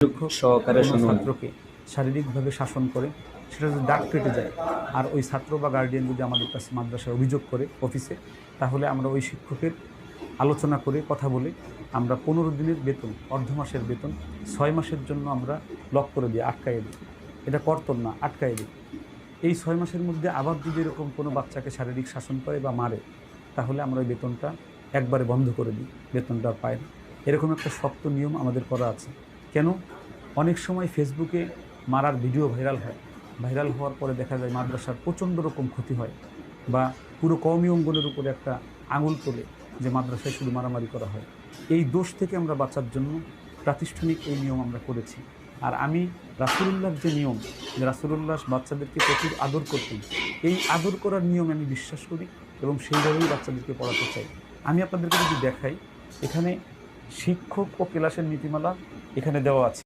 শিক্ষক সহকারে কোনো শুনুন। ছাত্রকে শারীরিকভাবে শাসন করে, সেটা যদি দাগ কেটে যায়, আর ওই ছাত্র বা গার্ডিয়ান যদি আমাদের কাছে মাদ্রাসায় অভিযোগ করে অফিসে, তাহলে আমরা ওই শিক্ষকের আলোচনা করে কথা বলে আমরা 15 দিনের বেতন, অর্ধ মাসের বেতন 6 মাসের জন্য আমরা লক করে দিই, আটকাইয়ে দিই। এটা কর্তন না, আটকাইয়ে দিই। এই 6 মাসের মধ্যে আবার যদি এরকম কোনো বাচ্চাকে শারীরিক শাসন করে বা মারে, তাহলে আমরা ওই বেতনটা একবারে বন্ধ করে দিই, বেতনটা আর পাই না। এরকম একটা শক্ত নিয়ম আমাদের করা আছে। কেন? অনেক সময় ফেসবুকে মারার ভিডিও ভাইরাল হয়। ভাইরাল হওয়ার পরে দেখা যায় মাদ্রাসার প্রচণ্ড রকম ক্ষতি হয়, বা পুরো কওমি অঙ্গনের উপরে একটা আঙুল তোলে যে মাদ্রাসায় শুধু মারামারি করা হয়। এই দোষ থেকে আমরা বাঁচার জন্য প্রাতিষ্ঠানিক এই নিয়ম আমরা করেছি। আর আমি রাসূলুল্লাহর যে নিয়ম, যে রাসূলুল্লাহ বাচ্চাদেরকে প্রচুর আদর করতেন, এই আদর করার নিয়মে আমি বিশ্বাস করি এবং সেইভাবেই বাচ্চাদেরকে পড়াতে চাই। আমি আপনাদেরকে যদি দেখাই, এখানে শিক্ষক ও ক্লাসের নীতিমালা এখানে দেওয়া আছে।